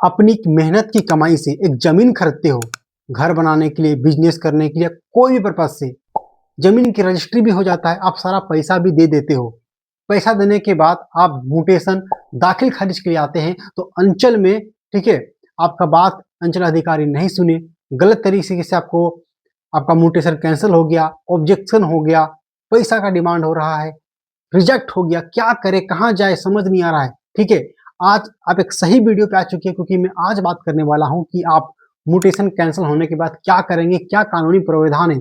अपनी मेहनत की कमाई से एक जमीन खरीदते हो, घर बनाने के लिए, बिजनेस करने के लिए, कोई भी पर्पज से, जमीन की रजिस्ट्री भी हो जाता है, आप सारा पैसा भी दे देते हो। पैसा देने के बाद आप म्यूटेशन दाखिल खारिज के लिए आते हैं, तो अंचल में, ठीक है, आपका बात अंचल अधिकारी नहीं सुने, गलत तरीके से आपको आपका म्यूटेशन कैंसिल हो गया, ऑब्जेक्शन हो गया, पैसा का डिमांड हो रहा है, रिजेक्ट हो गया, क्या करे, कहाँ जाए, समझ नहीं आ रहा है। ठीक है, आज आप एक सही वीडियो पे आ चुके हैं, क्योंकि मैं आज बात करने वाला हूं कि आप म्यूटेशन कैंसिल होने के बाद क्या करेंगे, क्या कानूनी प्रावधान है।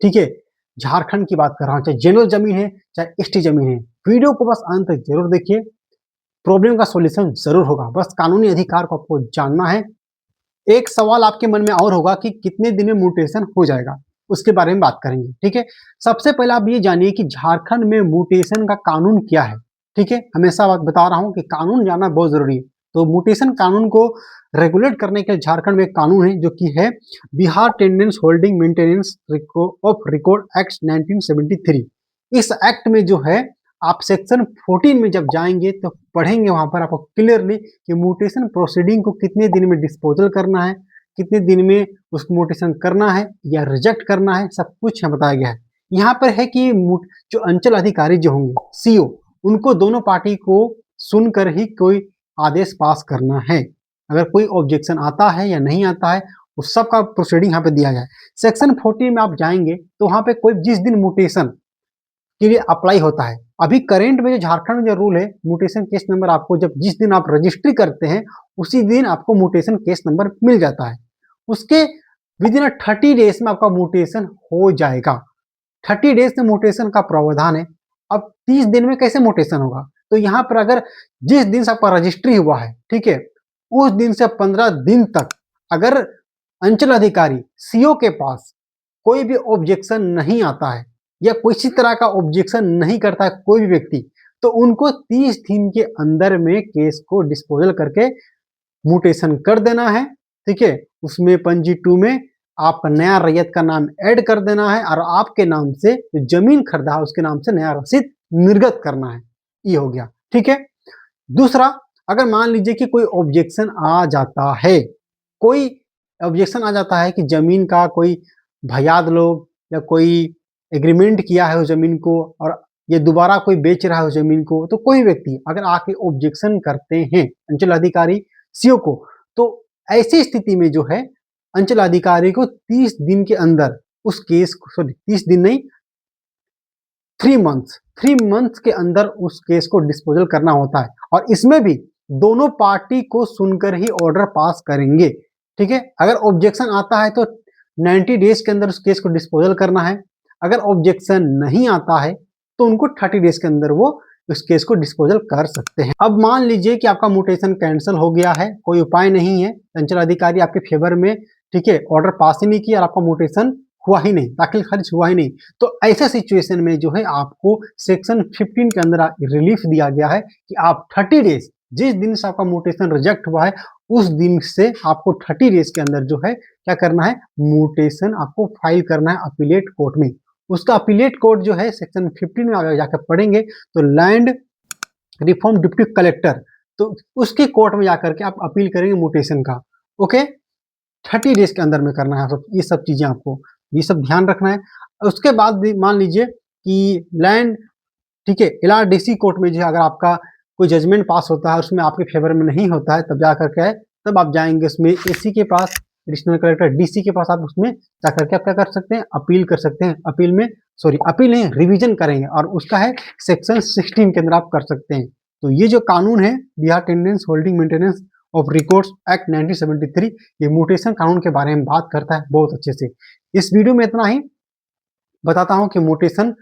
ठीक है, झारखंड की बात कर रहा हूं, चाहे जनरल जमीन है चाहे एसटी जमीन है। वीडियो को बस अंत तक जरूर देखिए, प्रॉब्लम का सॉल्यूशन जरूर होगा। बस कानूनी अधिकार को आपको जानना है। एक सवाल आपके मन में और होगा कि कितने दिन में म्यूटेशन हो जाएगा, उसके बारे में बात करेंगे। ठीक है, सबसे पहले आप ये जानिए कि झारखंड में म्यूटेशन का कानून क्या है। ठीक है, हमेशा बात बता रहा हूं कि कानून जानना बहुत जरूरी है। तो म्यूटेशन कानून को रेगुलेट करने के लिए झारखंड में एक कानून है, जो कि है Bihar tenants holding maintenance of record act 1973। इस एक्ट में जो है, आप सेक्शन 14 में जब जाएंगे तो पढ़ेंगे वहां पर आपको क्लियरली कि म्यूटेशन प्रोसीडिंग को कितने दिन में डिस्पोजल करना है, कितने दिन में उसको म्यूटेशन करना है या रिजेक्ट करना है, सब कुछ यहाँ बताया गया है। यहाँ पर है कि जो अंचल अधिकारी जो होंगे, सीओ, उनको दोनों पार्टी को सुनकर ही कोई आदेश पास करना है। अगर कोई ऑब्जेक्शन आता है या नहीं आता है, उस सब का प्रोसीडिंग यहाँ पे दिया गया है। सेक्शन 14 में आप जाएंगे तो वहां पे कोई जिस दिन म्यूटेशन के लिए अप्लाई होता है, अभी करेंट में जो झारखंड में जो रूल है, म्यूटेशन केस नंबर आपको जब जिस दिन आप रजिस्ट्री करते हैं, उसी दिन आपको म्यूटेशन केस नंबर मिल जाता है। उसके विद इन 30 डेज में आपका म्यूटेशन हो जाएगा। 30 डेज में म्यूटेशन का प्रावधान है। अब 30 दिन में कैसे म्यूटेशन होगा, तो यहाँ पर अगर जिस दिन से आपका रजिस्ट्री हुआ है, ठीक है, उस दिन से 15 दिन तक अगर अंचल अधिकारी सीओ के पास कोई भी ऑब्जेक्शन नहीं आता है या किसी तरह का ऑब्जेक्शन नहीं करता है कोई भी व्यक्ति, तो उनको 30 दिन के अंदर में केस को डिस्पोजल करके म्यूटेशन कर देना है। ठीक है, उसमें पंजी 2 में आपका नया रैयत का नाम ऐड कर देना है और आपके नाम से जो जमीन खरीदा है उसके नाम से नया रसीद निर्गत करना है। ये हो गया। ठीक है, दूसरा, अगर मान लीजिए कि कोई ऑब्जेक्शन आ जाता है, कोई ऑब्जेक्शन आ जाता है कि जमीन का कोई भयाद लोग या कोई एग्रीमेंट किया है उस जमीन को और ये दोबारा कोई बेच रहा है उस जमीन को, तो कोई व्यक्ति अगर आके ऑब्जेक्शन करते हैं अंचल अधिकारी सीओ को, तो ऐसी स्थिति में जो है अंचल अधिकारी को 30 दिन के अंदर उस केस को, सॉरी 30 दिन नहीं, 3 मंथ्स के अंदर उस केस को डिस्पोजल करना होता है। और इसमें भी दोनों पार्टी को सुनकर ही ऑर्डर पास करेंगे। ठीक है, अगर ऑब्जेक्शन आता है तो 90 डेज के अंदर उस केस को डिस्पोजल करना है। अगर ऑब्जेक्शन नहीं आता है तो उनको 30 डेज के अंदर वो उस केस को डिस्पोजल कर सकते हैं। अब मान लीजिए कि आपका म्यूटेशन कैंसिल हो गया है, कोई उपाय नहीं है, अंचल अधिकारी आपके फेवर में, ठीक है, ऑर्डर पास ही नहीं किया और आपका म्यूटेशन हुआ ही नहीं, दाखिल खारिज हुआ ही नहीं, तो ऐसा सिचुएशन में जो है आपको सेक्शन 15 के अंदर रिलीफ दिया गया है कि आप 30 डेज, जिस दिन से आपका म्यूटेशन रिजेक्ट हुआ है उस दिन से आपको 30 डेज के अंदर जो है क्या करना है, म्यूटेशन आपको फाइल करना है अपीलेट कोर्ट में। उसका अपीलेट कोर्ट जो है सेक्शन 15 में अगर जाकर पढ़ेंगे तो लैंड रिफॉर्म डिप्टी कलेक्टर, तो उसके कोर्ट में जाकर के आप अपील करेंगे म्यूटेशन का। ओके, 30 डेज के अंदर में करना है। ये सब चीजें आपको ये सब ध्यान रखना है। उसके बाद मान लीजिए कि लैंड, ठीक है, एलआरडीसी कोर्ट में जो है अगर आपका कोई जजमेंट पास होता है उसमें आपके फेवर में नहीं होता है, तब जाकर के तब आप जाएंगे उसमें एसी के पास, एडिशनल कलेक्टर डीसी के पास, आप उसमें जाकर के आप क्या कर सकते हैं, अपील कर सकते हैं। अपील में, सॉरी अपील नहीं, रिवीजन करेंगे और उसका है सेक्शन 16 के अंदर आप कर सकते हैं। तो ये जो कानून है Bihar tenants holding maintenance of records act 1973, ये म्यूटेशन कानून के बारे में बात करता है बहुत अच्छे से। इस वीडियो में इतना ही बताता हूं कि म्यूटेशन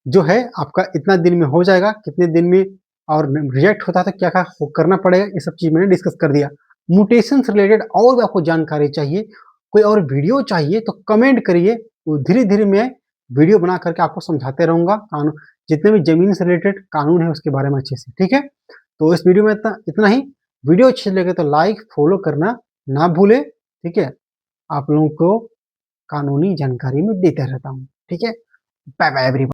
जो है आपका इतना दिन में हो जाएगा, कितने दिन में, और रिजेक्ट होता है तो क्या क्या करना पड़ेगा, ये सब चीज मैंने डिस्कस कर दिया। म्यूटेशन से रिलेटेड और भी आपको जानकारी चाहिए, कोई और वीडियो चाहिए तो कमेंट करिए, तो धीरे धीरे मैं वीडियो बना करके आपको समझाते रहूंगा कानून, जितने भी जमीन से रिलेटेड कानून है उसके बारे में अच्छे से। ठीक है, तो इस वीडियो में इतना ही। वीडियो अच्छी लगे तो लाइक फॉलो करना ना भूले। ठीक है, आप लोगों को कानूनी जानकारी में देते रहता हूँ। ठीक है, बाय बाय एवरीवन।